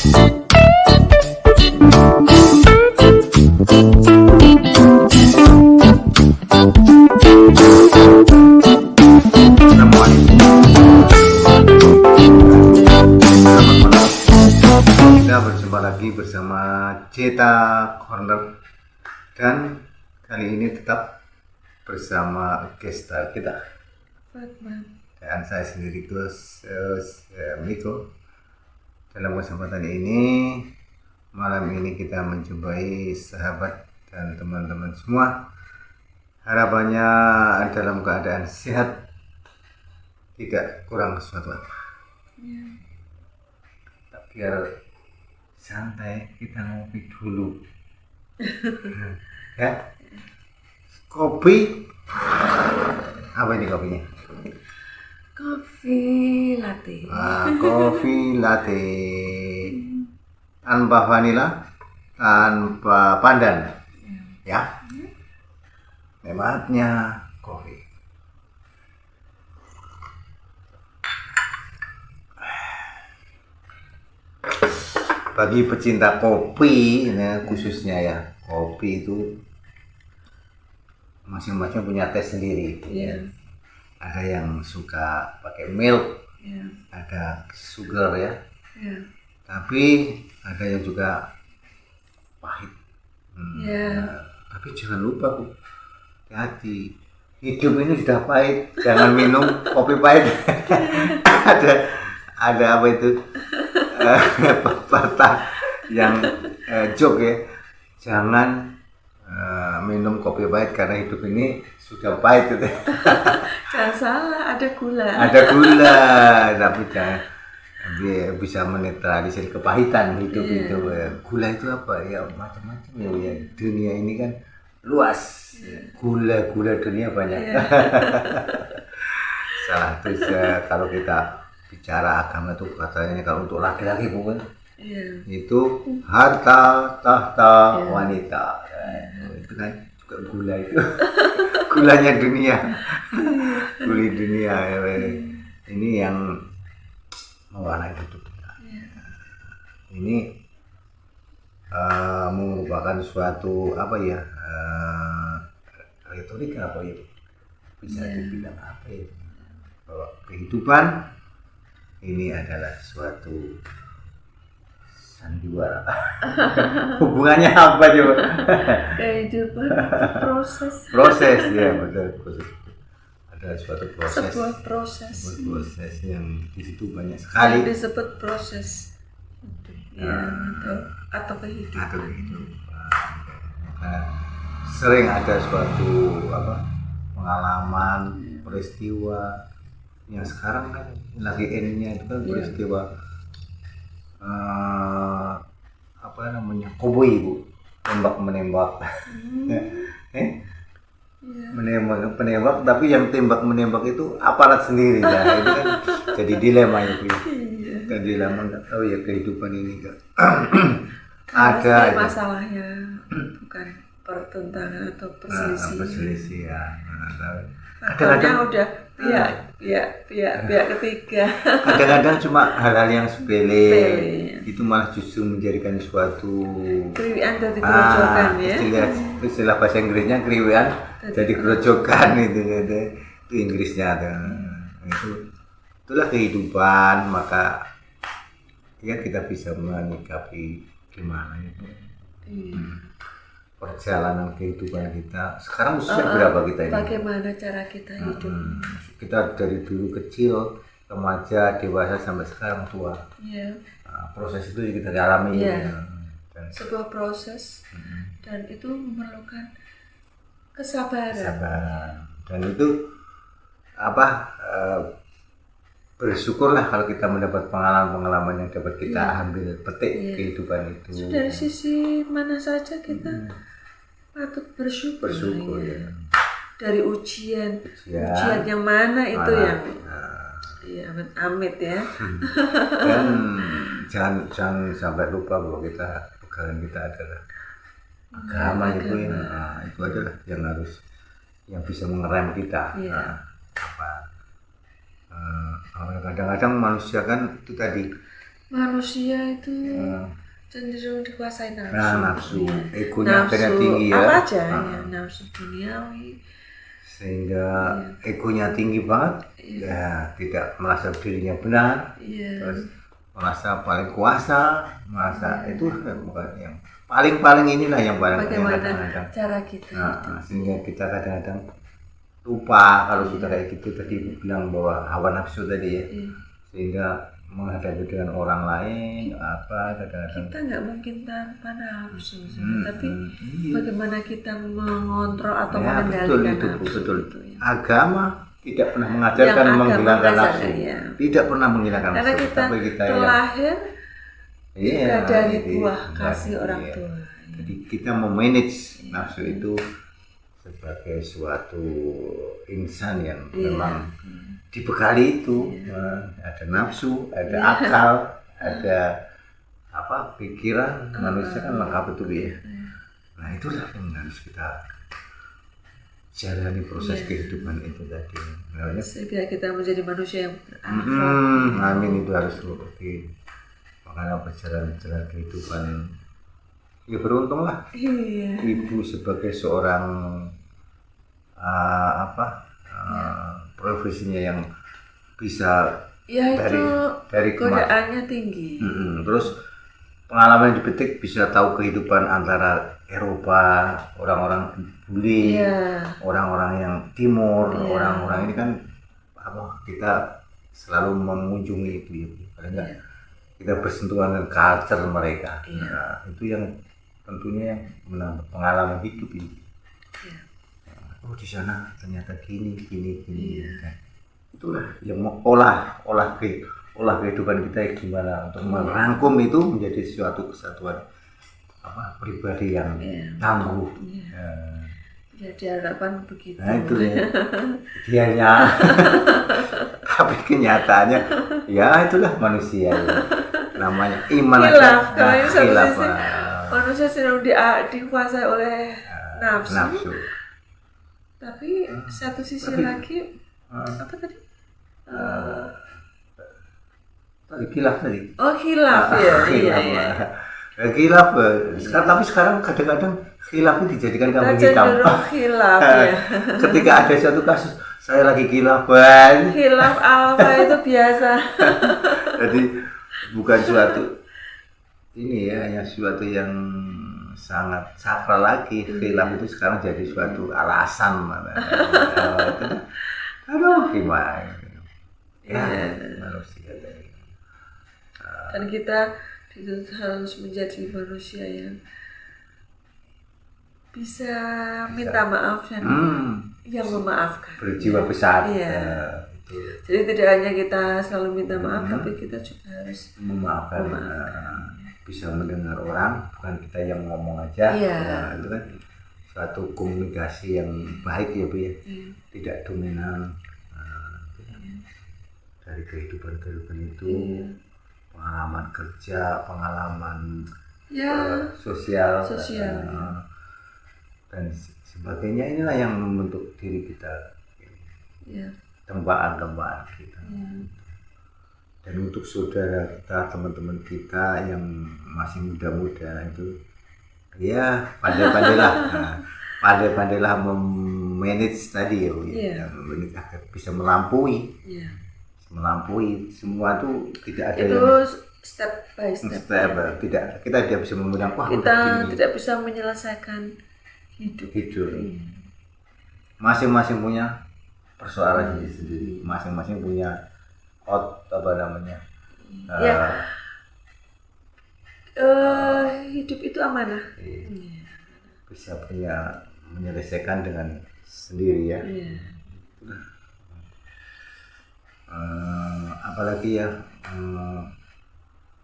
Kita berjumpa lagi bersama Ceta Corner, dan kali ini tetap bersama guest star kita, Fatma. dan saya sendiri Gus Miko. Dalam kesempatan ini, malam ini kita menjumpai sahabat dan teman-teman semua. Harapannya dalam keadaan sehat, tidak kurang sesuatu. Biar santai, kita ngopi dulu. Ya, kopi apa ini kopinya? Kopi latte. Kopi latte tanpa vanila, tanpa pandan, ya. Nikmatnya kopi. Bagi pecinta kopi, ini khususnya ya, kopi itu masing-masing punya tes sendiri. Iya. Ada yang suka pakai milk, Iya. ada sugar ya. Iya. Tapi ada yang juga pahit. Iya. Tapi jangan lupa, Bu, hati, hidup ini sudah pahit, jangan minum kopi pahit. ada apa itu? Pepatah yang joke ya, jangan minum kopi pahit karena hidup ini sudah pahit gitu. Jangan salah, ada gula. Ada gula, tapi jangan bisa menetralisir kepahitan hidup itu. Gula itu apa ya, macam-macam ya. Dunia ini kan luas, gula dunia banyak. Salah terus kalau kita bicara agama itu katanya kalau untuk laki-laki bukan, itu harta tahta wanita, itu kan juga gula itu. Gulanya dunia, gula dunia ya. Ini yang mewarnai hidup kita. Ini merupakan suatu apa ya, retorika apa ya, bisa dibilang apa ya, bahwa kehidupan ini adalah suatu sandiwara. Hubungannya apa coba? Kehidupan itu Proses ya, betul, proses. Ada suatu proses. Sebuah proses. Proses yang di situ banyak sekali. Yang disebut proses. Atau kehidupan. Atau kehidupan. Maka sering ada suatu pengalaman, peristiwa yang sekarang kan lagi endnya itu kan peristiwa koboi, Bu, menembak menembak, tapi yang menembak itu aparat sendiri ya. Itu kan jadi dilema itu. Dan dilema nggak tahu ya kehidupan ini nggak ada masalahnya bukan pertentangan atau perselisihan. Kadang-kadang udah pihak ketiga. Kadang-kadang cuma hal-hal yang sepele itu malah justru menjadikan suatu kriwian dari kerojokan ya. Istilah bahasa Inggrisnya kriwian jadi kerojokan itu Inggrisnya. Itulah kehidupan, maka ya kita bisa menyikapi gimana itu. Perjalanan kehidupan kita sekarang usia berapa kita ini? Bagaimana cara kita hidup? Kita dari dulu kecil, remaja, dewasa sampai sekarang tua. Proses itu kita alami. Dan sebuah proses dan itu memerlukan kesabaran. Dan itu bersyukurlah kalau kita mendapat pengalaman yang dapat kita ambil petik kehidupan itu. Dari sisi mana saja kita patut bersyukur ya. Dari ujian yang mana itu yang amit ya. Dan jangan sampai lupa bahwa pegangan kita adalah agama itu. Itu adalah yang bisa mengerem kita. Kadang-kadang manusia kan itu tadi Manusia itu cenderung dikuasai nafsu. Nah, nafsu, Ya. egonya akhirnya Nafsu tinggi ya. apa aja ya, nafsu duniawi. Sehingga egonya tinggi banget, ya tidak merasa dirinya benar, Iya. terus merasa paling kuasa, merasa itu bukan yang paling inilah yang paling Bagaimana kadang-kadang. cara kita? Nah, sehingga kita kadang-kadang lupa kalau sudah kayak gitu tadi bilang bahwa hawa nafsu tadi ya, Iya. sehingga menghadapi dengan orang lain apa kadang-kadang Kita nggak mungkin tanpa nafsu, Hmm, tapi iya. bagaimana kita mengontrol atau Ya, mengendalikan betul, nafsu betul. itu ya. Agama tidak pernah mengajarkan Yang agama menghilangkan mengajarkan, nafsu, ya. tidak pernah menghilangkan Karena nafsu, kita tapi kita yang terlahir iya, juga dari jadi, buah kasih orang iya. tua. Jadi kita memanage nafsu itu sebagai suatu insan yang memang dibekali itu ada nafsu, ada akal, ada apa pikiran, manusia kan lengkap itu ya. Nah itulah yang harus kita jalani proses kehidupan itu tadi. Nah, Sehingga kita menjadi manusia yang berakhlak. amin itu harus seperti makanya perjalanan kehidupan ya beruntunglah Iya. ibu sebagai seorang profesinya yang bisa Ya dari itu kemarin. godaannya tinggi. Terus pengalaman yang dipetik bisa tahu kehidupan antara Eropa, orang-orang bule, orang-orang yang timur, orang-orang ini kan apa kita selalu mengunjungi itu ya, paling enggak kita bersentuhan dengan culture mereka. Nah, itu yang tentunya yang menambah pengalaman hidup ini. Oh di sana ternyata gini. Kan. Itulah yang olah kehidupan kita gimana untuk merangkum itu menjadi suatu kesatuan apa pribadi yang tangguh. Jadi harapan begitu. Nah itu ya dianya. Tapi kenyataannya ya itulah manusia ya. Namanya iman Khilaf, aja. kalau ini satu Khilaf, sisi manusia sedang dikuasai oleh nafsu. Tapi satu sisi lagi apa tadi? Khilaf tadi. Oh khilaf ya. Iya. Khilaf. Tapi sekarang kadang-kadang khilaf itu dijadikan kambing hitam. Khilaf ya. Ketika ada suatu kasus saya lagi khilafan. Khilaf apa itu biasa. Jadi bukan suatu ini ya, hanya suatu yang sangat sakral lagi. Khilaf itu sekarang jadi suatu alasan. Aduh gimana? Ya manusia tadi. Dan kita itu harus menjadi manusia yang bisa minta maaf dan yang memaafkan. Berjiwa besar. Iya. Jadi tidak hanya kita selalu minta maaf, tapi kita juga harus memaafkan. Bisa mendengar orang, bukan kita yang ngomong aja. Nah, itu kan suatu komunikasi yang baik ya Bu ya. Tidak dominan. Dari kehidupan itu pengalaman kerja, pengalaman sosial dan sebagainya, inilah yang membentuk diri kita, tembaan kita. Dan untuk saudara kita, teman-teman kita yang masih muda-muda itu ya pandai-pandailah memanage tadi ya Bu ya, agar bisa melampaui semua itu. Tidak ada itu yang step by step. Tidak, kita tidak bisa memudah kita tidak bisa menyelesaikan hidup. Masing-masing punya persoalan sendiri, masing-masing punya hidup itu amanah. Bisa punya menyelesaikan dengan sendiri ya. Apalagi ya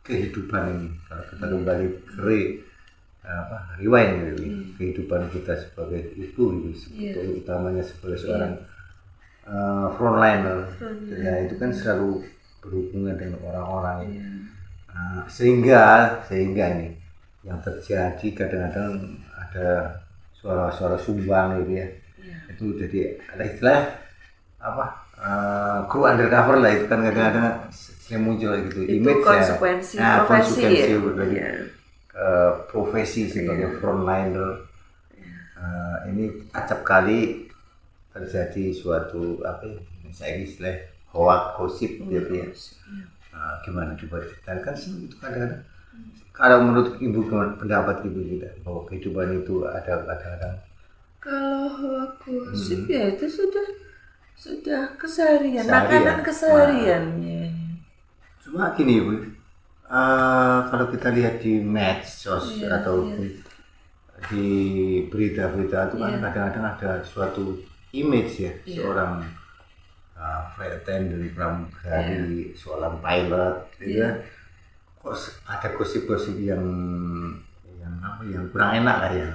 kehidupan ini kalau kita kembali ke rewind kehidupan kita sebagai ibu utamanya sebagai seorang frontliner ya, itu kan selalu berhubungan dengan orang-orang sehingga ini yang terjadi kadang-kadang ada suara-suara sumbang gitu ya. Itu jadi ada istilah apa crew undercover lah, itu kan kadang-kadang sering muncul gitu itu image konsekuensi ya. profesi konsekuensi ya. dari Iya. profesi sebagai frontliner. Ini acap kali terjadi suatu apa ya, saya istilah hoax gosip gitu ya. Gimana coba ceritakan itu kadang-kadang kalau menurut ibu pendapat ibu kita bahwa kehidupan itu ada kadang-kadang Kalau gosip ya itu sudah keseharian, makanan kesehariannya. Cuma gini Bu, kalau kita lihat di medsos atau di berita-berita itu kan kadang-kadang ada suatu image ya seorang flight attendant pramugari, seorang pilot, gitu kan. Kok ada gosip-gosip yang apa yang kurang enak lah ya.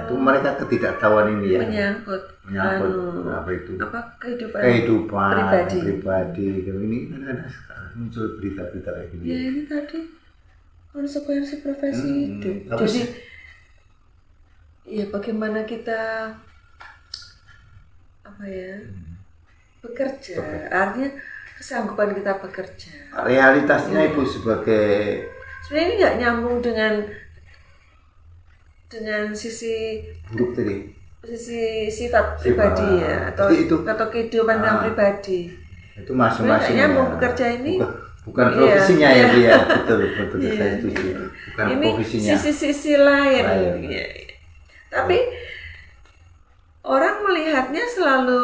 Itu mereka ketidaktahuan ini ya. Menyangkut apa itu? Kehidupan pribadi. Ini kan ada muncul berita-berita kayak gini. Ya ini tadi konsekuensi profesi hidup. Jadi ya bagaimana kita apa ya bekerja, artinya kesanggupan kita bekerja. Realitasnya ibu sebagai sebenarnya ini nggak nyambung dengan sisi buruk tadi, sisi sifat pribadi ya atau kehidupan yang pribadi. Itu masing-masing. Nyambung bekerja ini bukan profesinya ya dia, betul saya setuju. Bukan ini profesinya. Sisi lain. Ya. Tapi orang melihatnya selalu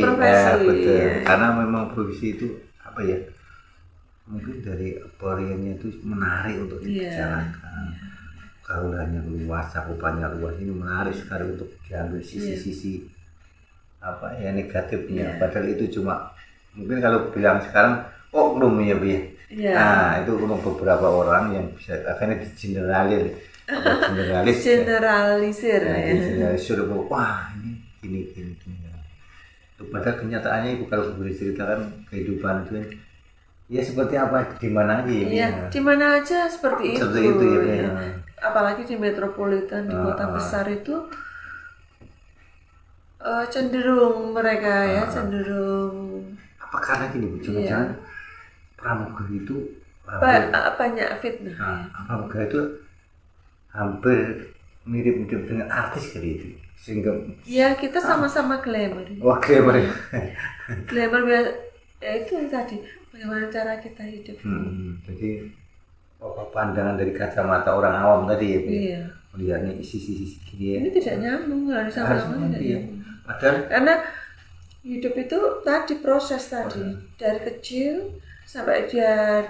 profesi. Ya, betul. Ya. Karena memang profesi itu apa ya? Mungkin dari appearance-nya itu menarik untuk dijalankan. Kaulannya luas, cakupannya luas, ini menarik sekali untuk diambil sisi-sisi apa ya negatifnya. Padahal itu cuma mungkin kalau bilang sekarang oknum ya Bu ya. Nah itu untuk beberapa orang yang bisa akhirnya generalisir bahwa wah ini padahal kenyataannya Ibu kalau boleh ceritakan kehidupan itu ya seperti apa di mana aja ya. Di mana aja seperti itu ya. Apalagi di metropolitan, di kota besar itu cenderung mereka cenderung apa karena gini Bu, jangan pramugari itu banyak fitnah. Pramugari itu hampir mirip-mirip dengan artis kali itu, sehingga ya kita sama-sama glamour. Wah glamour ya. Glamour ya itu tadi bagaimana cara kita hidup. Jadi pandangan dari kacamata orang awam tadi ya Bu. Iya. Melihatnya sisi-sisi gini ya. Ini tidak nyambung, sama-sama tidak nyambung. Padahal karena hidup itu tadi proses dari kecil sampai dia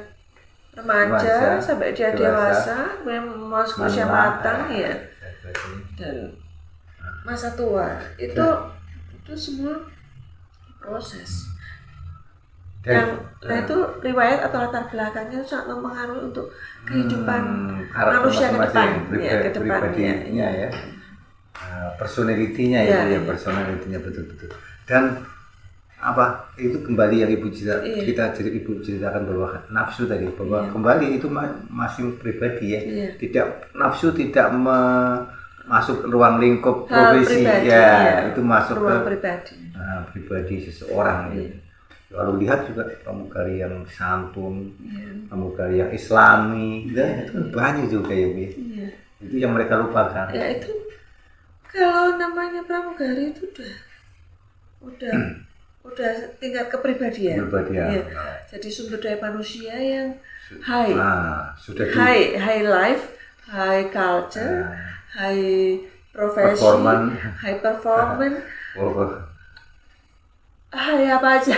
remaja sampai dia dewasa, kemudian masuk usia matang ya, dan masa tua itu semua proses. Nah itu riwayat atau latar belakangnya itu sangat mempengaruhi untuk kehidupan manusia ke depannya ya. Personalitinya personalitinya betul-betul. Dan apa itu kembali yang Ibu ceritakan bahwa nafsu tadi bahwa kembali itu masing pribadi ya. Tidak nafsu tidak masuk ruang lingkup profesi itu masuk ruang ke pribadi seseorang gitu. Kalau lihat juga pramugari yang santun, pramugari yang islami, itu kan banyak juga ya Bu. Itu yang mereka lupakan. Ya itu kalau namanya pramugari itu udah tingkat kepribadian. Ya. Jadi sumber daya manusia yang high, high life, high culture, high profession, high performance. Apa aja.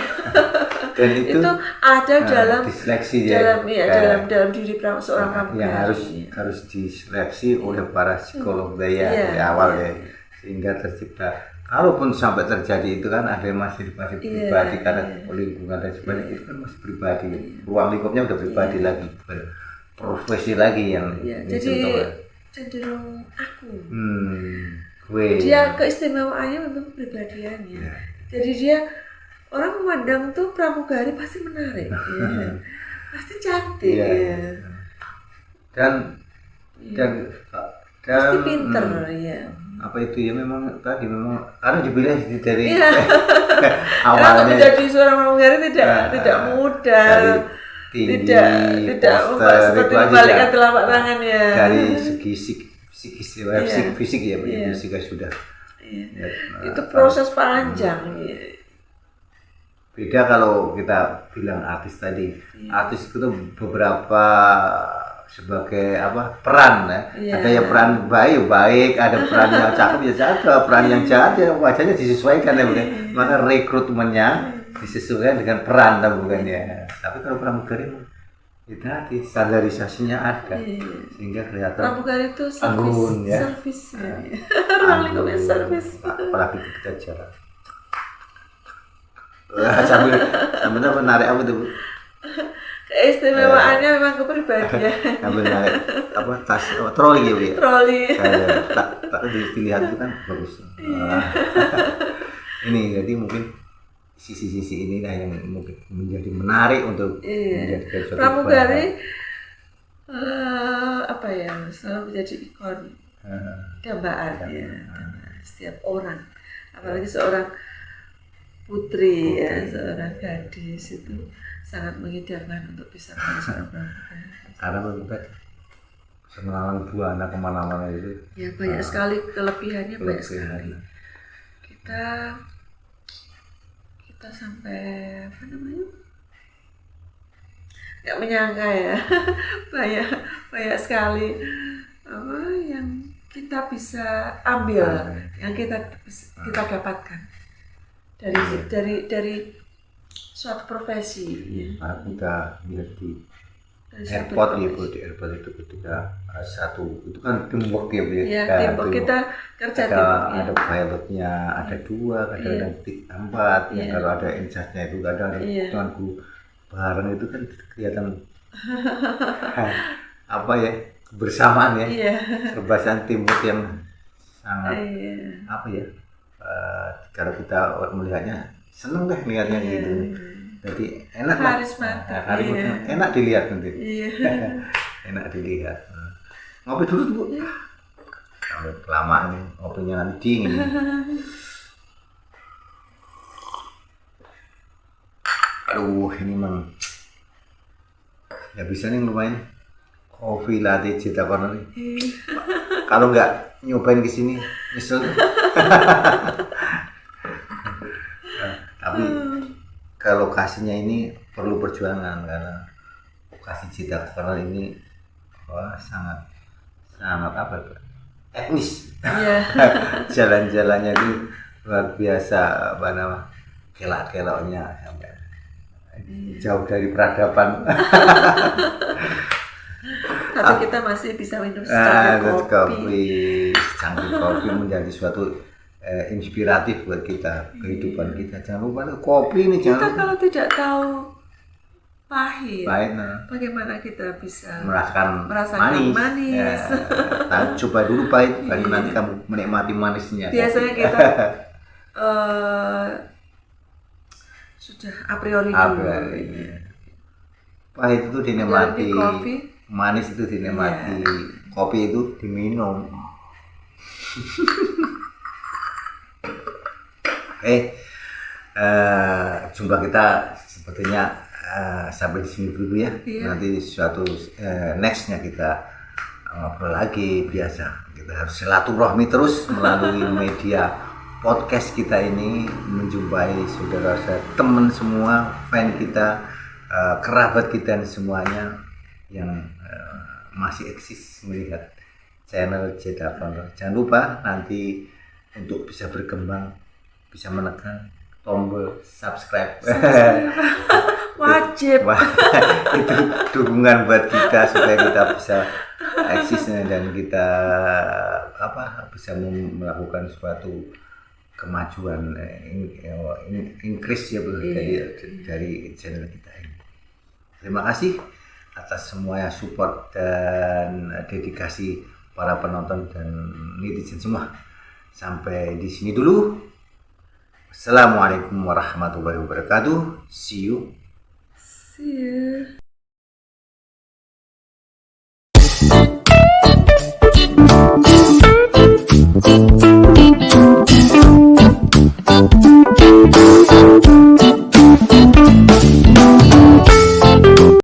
Dan itu ada dalam diseleksi dalam diri seorang pramugari yang harus diseleksi oleh para psikolog dari awal ya, sehingga tercipta. Kalaupun sampai terjadi itu kan ada yang masih pribadi karena lingkungan dan sebagainya, itu kan masih pribadi, ruang lingkupnya udah pribadi lagi, bukan profesi lagi yang jadi cenderung aku. Dia keistimewaannya memang kepribadiannya. Jadi dia orang memandang tuh pramugari pasti menarik, pasti cantik, dan pasti pinter, apa itu ya memang karena dibilang dari awalnya menjadi seorang pramugari tidak mudah. tinggi, tidak poster, seperti itu aja membalikkan telapak tangan ya. dari segi psikis fisik ya, fisik sudah. Iya. Itu proses panjang. Beda kalau kita bilang artis tadi, artis itu beberapa sebagai peran ya. Ada yang peran baik, ada peran yang cakep ya cakep, peran yang jahat ya wajahnya disesuaikan ya bukan. Maka rekrutmennya disesuaikan dengan peran bukan ya. Tapi kalau pramugari itu nanti standarisasinya ada sehingga kelihatan pramugari itu anggun ya. Servis. Ruang lingkupnya servis. Apalagi kita jalan. sambil menarik apa tuh Bu? Keistimewaannya memang kepribadian. Sambil narik tas troli gitu ya. Troli. Tak dilihat itu kan bagus. Ini jadi mungkin sisi-sisi inilah yang mungkin menjadi menarik untuk menjadi suatu pramugari selalu menjadi ikon dambaan ya setiap orang, apalagi seorang putri ya, seorang gadis itu sangat mengidamkan untuk bisa menjadi seorang pramugari. Karena pramugari bisa menalang buah anak kemana-mana itu. Ya banyak sekali kelebihannya, banyak sekali. Kita sampai nggak menyangka ya banyak sekali yang kita bisa ambil, yang kita dapatkan dari suatu profesi. Kita lihat di airport ya Bu, di airport itu ketika satu itu kan teamwork ya Bu ya. Teamwork, kita kerja ada pilotnya, ada dua, kadang-kadang empat. Kalau ada in charge-nya itu kadang ada tuanku bareng itu kan kelihatan kebersamaan ya. Kebersamaan teamwork yang sangat kalau kita melihatnya seneng deh lihatnya gitu. Jadi enak lah. Enak dilihat nanti. Enak dilihat. Ngopi dulu Bu. Sampai kelamaan nih, ngopinya nanti dingin. Aduh, ini memang ya bisa nih lumayan kopi latte Cita Corner nih. Kalau nggak nyobain kesini nyesel. Tapi kalau lokasinya ini perlu perjuangan karena lokasi Cita Corner ini sangat etnis. Jalan-jalannya itu luar biasa kelak-keloknya sampai jauh dari peradaban. Tapi kita masih bisa minum secangkir kopi menjadi suatu inspiratif buat kita, kehidupan kita. Jangan lupa kopi ini kita kalau tidak tahu pahit bagaimana kita bisa merasakan manis. Coba dulu pahit, baru nanti kamu menikmati manisnya. Biasanya kita sudah a priori dulu. Pahit itu dinikmati, manis itu dinikmati, kopi itu diminum. Jumpa kita sepertinya sampai di sini dulu ya. Nanti suatu nextnya kita ngobrol lagi biasa. Kita harus silaturahmi terus melalui media podcast kita ini, menjumpai saudara-saudara, teman semua, fan kita, kerabat kita semuanya yang masih eksis melihat channel Cita Corner. Jangan lupa nanti untuk bisa berkembang, bisa menekan tombol subscribe. Wajib. Itu dukungan buat kita supaya kita bisa eksis dan kita bisa melakukan suatu kemajuan, increase ya dari channel kita ini. Terima kasih atas semua support dan dedikasi para penonton dan netizen semua. Sampai di sini dulu. Assalamualaikum warahmatullahi wabarakatuh. See you.